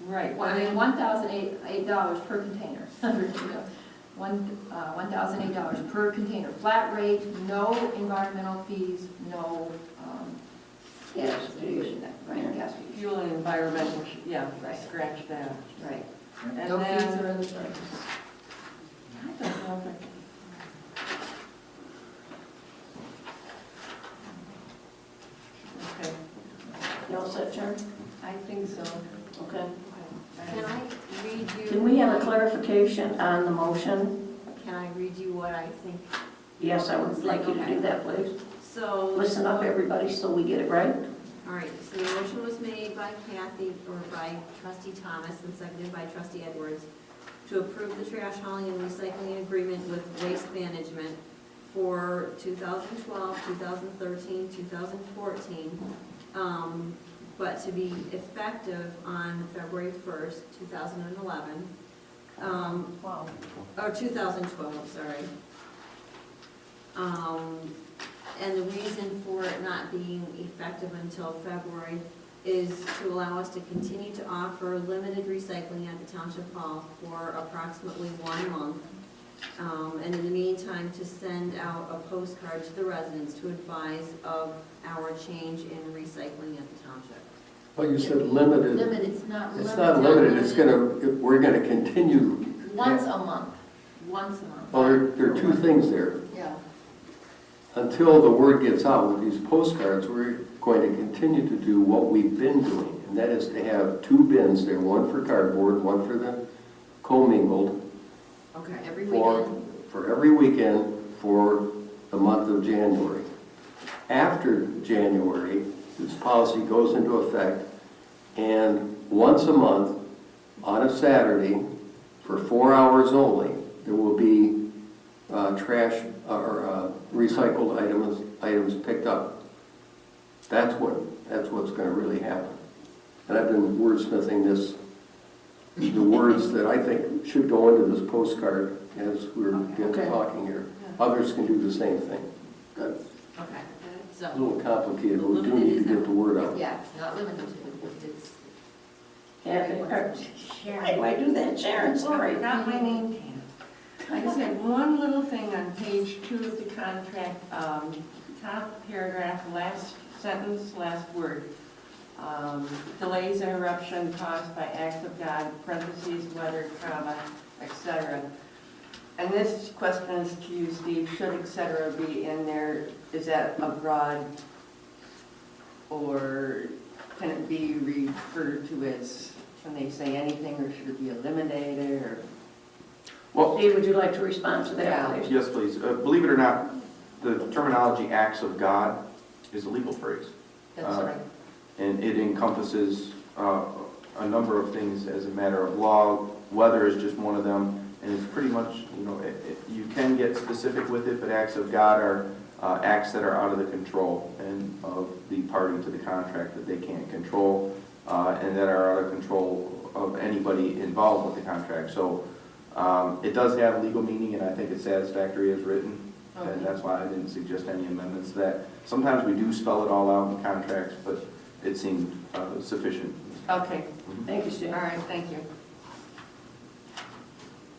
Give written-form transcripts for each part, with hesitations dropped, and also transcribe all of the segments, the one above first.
Right. Well, I mean, $1,008 per container. $1,008 per container, flat rate, no environmental fees, no Gas fees. Right, gas fees. Fuel and environmental, yeah, Right. scratch that. Right. And No fees then, or other charges. I don't know if I- okay, You all set, Sharon? I think so. Okay. Can I read you? Can we have a clarification on the motion? Can I read you what I think? Yes, I would like you to do that, please. So. Listen up, everybody, so we get it right. All right, so the motion was made by Kathy, or by Trustee Thomas, and seconded by Trustee Edwards, to approve the trash hauling and recycling agreement with Waste Management for 2012, 2013, 2014, but to be effective on February 1st, 2011. Wow. Or 2012, sorry. And the reason for it not being effective until February is to allow us to continue to offer limited recycling at the Township Hall for approximately 1 month. And in the meantime, to send out a postcard to the residents to advise of our change in recycling at the Township. Well, you said limited. Limited, it's not limited. It's not limited, it's we're gonna continue. Once a month, once a month. Well, there are two things there. Yeah. Until the word gets out with these postcards, we're going to continue to do what we've been doing. And that is to have 2 bins there, one for cardboard, one for the commingled, Okay. Every for, weekend. for every weekend for the month of January. After January, this policy goes into effect, and once a month, on a Saturday, for 4 hours only, there will be trash or recycled items picked up. That's what's going to really happen. And I've been wordsmithing this, the words that I think should go into this postcard as we're Okay. talking here. Others can do the same thing. Good. Okay, A so, little complicated, but we do need to get the word out. Yeah, it's not limited to, it's. Kathy, why do I do that, Sharon? Sorry. Not my name tag. I just had one little thing on page 2 of the contract, top paragraph, last sentence, last word. Delays, interruption caused by acts of God, parentheses, weather, trauma, etc. And this question is to you, Steve, should etc. be in there? Is that a broad, or can it be referred to as, can they say anything, or should it be eliminated, or? Well, Steve, would you like to respond to that, Yeah. please? yes, please. Believe it or not, the terminology acts of God is a legal phrase. That's right. And it encompasses a number of things as a matter of law. Weather is just one of them. And it's pretty much, you can get specific with it, but acts of God are acts that are out of the control and of the party to the contract that they can't control, and that are out of control of anybody involved with the contract. So it does have legal meaning, and I think it's satisfactory as written. Okay. And that's why I didn't suggest any amendments to that. Sometimes we do spell it all out in contracts, but it seemed sufficient. Okay, Thank you, Steve. all right, thank you.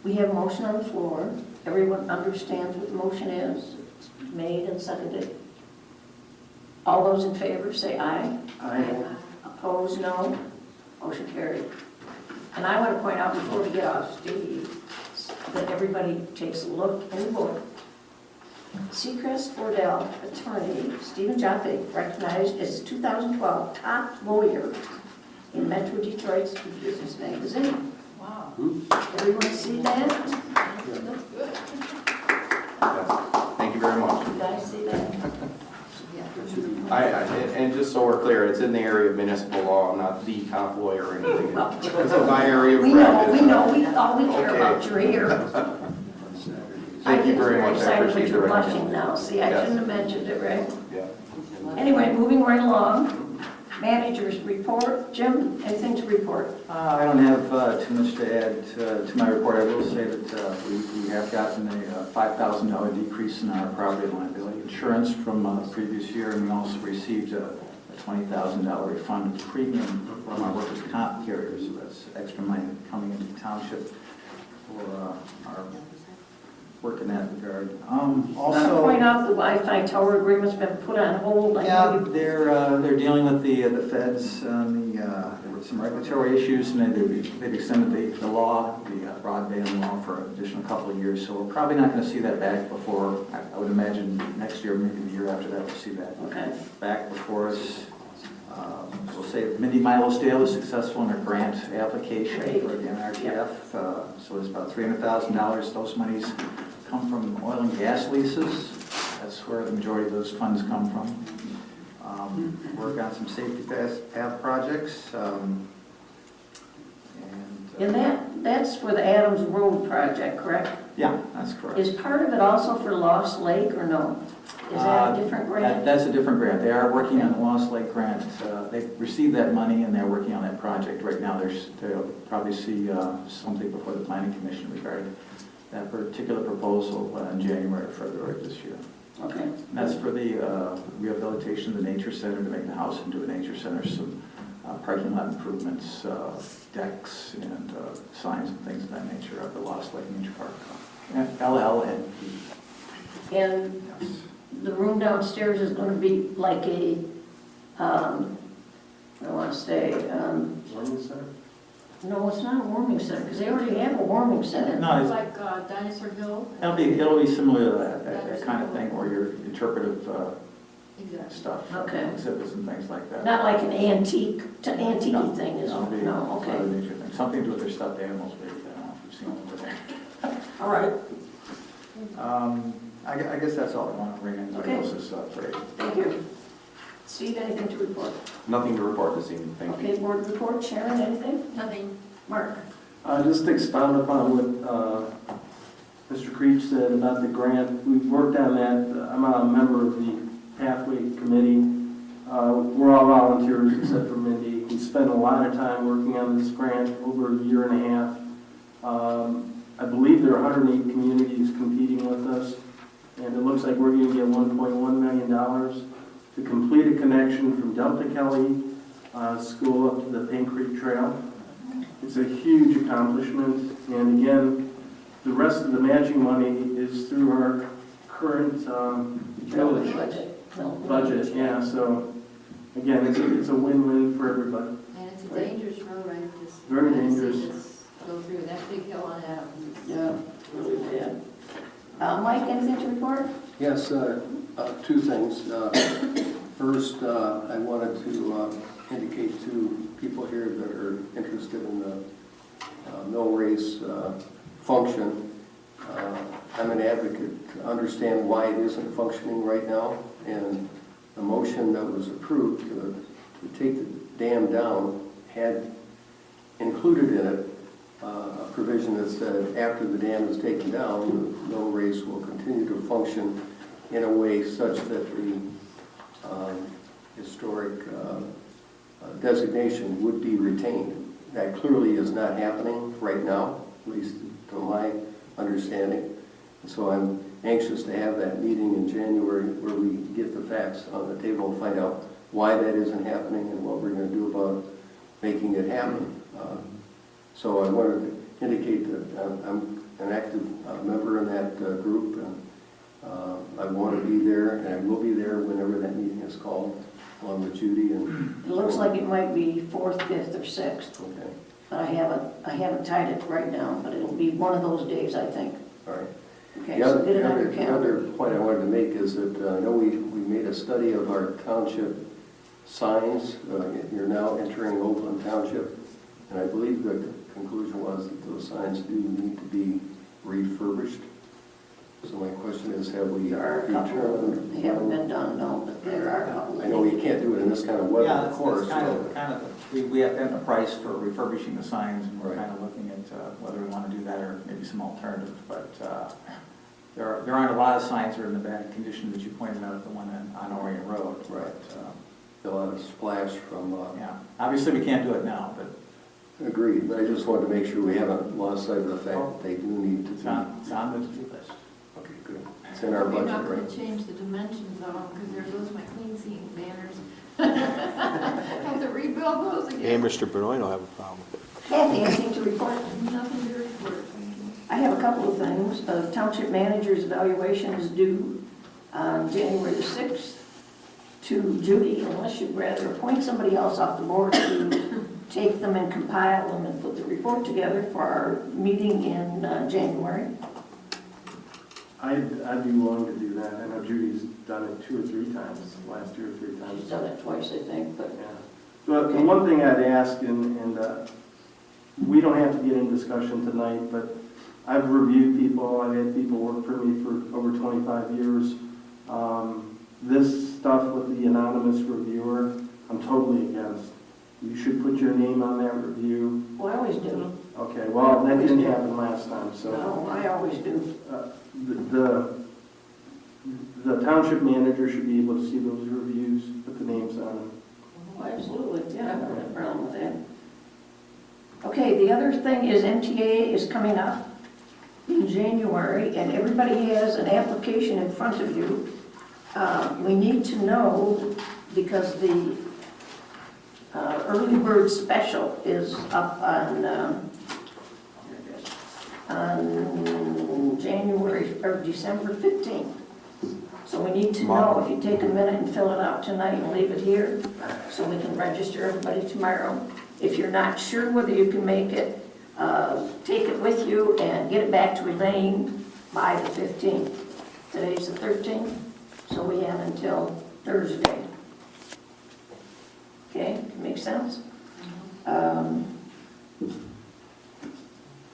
We have a motion on the floor. Everyone understands what the motion is. It's made and seconded. All those in favor say aye. Aye. Opposed, no. Motion carried. And I want to point out before we get off, Steve, that everybody takes a look in the book. Seacrest Fordell attorney Stephen Jaffe recognized as 2012 top lawyer in Metro Detroit's Business Magazine. Wow. Everyone see that? Yes. Thank you very much. You guys see that? And just so we're clear, it's in the area of municipal law, not the top lawyer or anything. Well, It's in my area of we practice. know, all we care about your ear. Thank you very much. I excited appreciate that the you're recognition. blushing now. See, I Yes. shouldn't have mentioned it, right? Yeah. Anyway, moving right along. Managers report. Jim, anything to report? I don't have too much to add to my report. I will say that we have gotten a $5,000 decrease in our property and liability insurance from the previous year, and we also received a $20,000 refund of premium from our workers' comp carriers. So that's extra money coming into the township for our work in that regard. Want to Also, point out the Wi-Fi tower agreement's been put on hold. I yeah, know you- they're dealing with the feds on there were some regulatory issues, and they've extended the law, the broadband law, for an additional couple of years. So we're probably not going to see that back before, I would imagine, next year, maybe the year after that, we'll see that Okay. back before us. We'll say Mindy Milesdale was successful in her grant application for the NRTF. So it's about $300,000. Those monies come from oil and gas leases. That's where the majority of those funds come from. Work on some safety path projects. And that's for the Adams Road project, correct? Yeah, that's correct. Is part of it also for Lost Lake or no? Is that a different grant? That's a different grant. They are working on the Lost Lake grant. They've received that money and they're working on that project right now. They'll probably see something before the Planning Commission regarding that particular proposal in January or February this year. Okay. And that's for the rehabilitation of the nature center, to make the house into a nature center, some parking lot improvements, decks, and signs and things of that nature of the Lost Lake Nature Park. LLNP. And Yes. the room downstairs is going to be like a, I want to say, Warming center? no, it's not a warming center, because they already have a warming center. No, it's, Like Dinosaur Hill? it'll be similar to that kind of thing, where your interpretive Exactly. stuff, Okay. exhibits and things like that. Not like an antique No. thing, is It'll it? be No, sort of okay. a nature thing. Something to do with their stuffed animals, maybe. I don't know if you've seen them over there. All right, I guess that's all I want to bring in. Okay. This is great. thank you. Steve, anything to report? Nothing to report this evening, thank you. Okay, board report, Sharon, anything? Nothing. Mark? Just to expound upon what Mr. Creech said about the grant. We've worked on that. I'm a member of the Pathway Committee. We're all volunteers except for Mindy. We spent a lot of time working on this grant, over a year and a half. I believe there are 108 communities competing with us, and it looks like we're going to get $1.1 million to complete a connection from Delta Kelly School up to the Paint Creek Trail. It's a huge accomplishment, and again, the rest of the matching money is through our current village budget. Yeah, so again, it's a win-win for everybody. And it's a dangerous road, right? Just Very to see dangerous. this go through that big hill on Adams. Yeah, really bad. Mike, anything to report? Yes, two things. First, I wanted to indicate to people here that are interested in the mill race function. I'm an advocate to understand why it isn't functioning right now, and the motion that was approved to take the dam down had included in it a provision that said after the dam is taken down, the mill race will continue to function in a way such that the historic designation would be retained. That clearly is not happening right now, at least to my understanding. So I'm anxious to have that meeting in January where we get the facts on the table and find out why that isn't happening and what we're going to do about making it happen. So I wanted to indicate that I'm an active member in that group, and I want to be there, and I will be there whenever that meeting is called, along with Judy. And It looks like it might be 4th, 5th, or 6th. okay, But I haven't tied it right now, but it'll be one of those days, I think. all right. Okay, so get it on your The calendar. other point I wanted to make is that I know we made a study of our township signs. You're now entering Oakland Township, and I believe the conclusion was that those signs do need to be refurbished. So my question is, have we There are a couple, determined? they haven't been done, no, but there are a couple. I know you can't do it in this kind of weather, Yeah, of that's course. kind of, we have gotten a price for refurbishing the signs, and we're Right. kind of looking at whether we want to do that or maybe some alternatives. But there aren't a lot of signs that are in the bad condition that you pointed out, the one on Orient Road. Right. But, A lot of splash from, yeah, obviously we can't do it now, but agreed, but I just wanted to make sure we haven't lost sight of the fact that they do need to it's be. on the to-do list. Okay, good. It's in our We're budget, not right? going to change the dimensions of them, because there goes my clean seeing banners. Have to rebuild those Hey, again. Mr. Benoit will have a problem. Kathy, anything to report? Nothing to report. I have a couple of things. The township manager's evaluation is due on January the 6th to Judy, unless you'd rather appoint somebody else off the board to take them and compile them and put the report together for our meeting in January. I'd be willing to do that. I know Judy's done it 2 or 3 times, last 2 or 3 times. She's done it twice, I think, but Yeah. But the one thing I'd ask, and we don't have to get in discussion tonight, but I've reviewed people, I've had people work for me for over 25 years. This stuff with the anonymous reviewer, I'm totally against. You should put your name on that review. well, I always do. Okay, well, that didn't happen last time, so. No, I always do. The township manager should be able to see those reviews, put the names on them. Oh, absolutely, yeah, I don't have a problem with that. Okay, the other thing is MTA is coming up in January, and everybody has an application in front of you. We need to know, because the early bird special is up on January, or December 15th. So we need to know if you take a minute and fill it out tonight and leave it here, so we can register everybody tomorrow. If you're not sure whether you can make it, take it with you and get it back to Elaine by the 15th. Today's the 13th, so we have until Thursday. Okay, make sense? I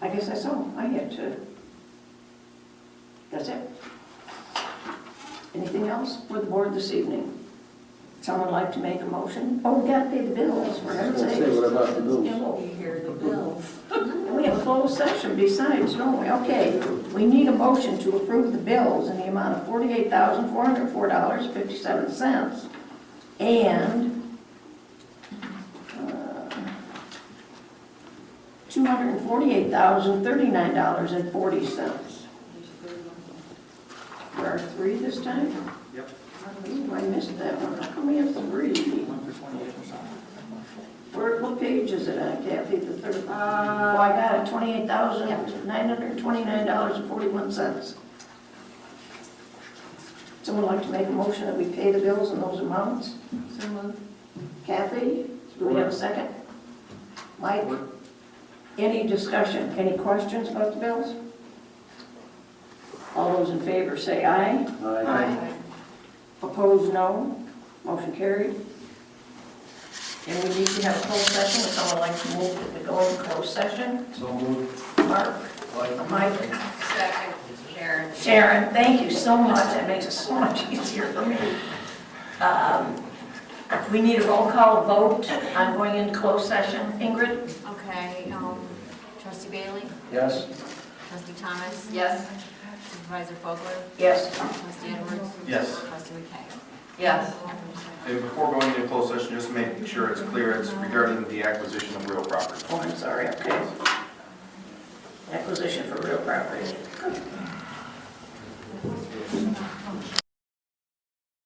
guess that's all I had to. That's it. Anything else for the board this evening? Someone like to make a motion? Oh, we gotta pay the bills, for heaven's sake. Say, what about the bills? You hear the bills. And we have a closed session besides, don't we? Okay, we need a motion to approve the bills in the amount of $48,404.57 and $248,039.40. There are 3 this time? Yep. Ooh, I missed that one. How come we have 3? What page is it on, Kathy? The third? Oh, I got it, $28,929.41. Someone like to make a motion that we pay the bills in those amounts? So moved. Kathy, do we have a second? Mike? Any discussion, any questions about the bills? All those in favor say aye. Aye. Opposed, no. Motion carried. And we need to have a closed session. Would someone like to move that we go into closed session? So moved. Mark? Mike? Second, Sharon. Sharon, thank you so much. That makes it so much easier for me. We need a roll call vote on going into closed session. Ingrid? Okay, Trustee Bailey? Yes? Trustee Thomas? Yes. Supervisor Vogler? Yes. Trustee Edwards? Yes. Trustee McKay? Yes. And before going into closed session, just make sure it's clear, it's regarding the acquisition of real property. Oh, I'm sorry, okay. Acquisition for real property.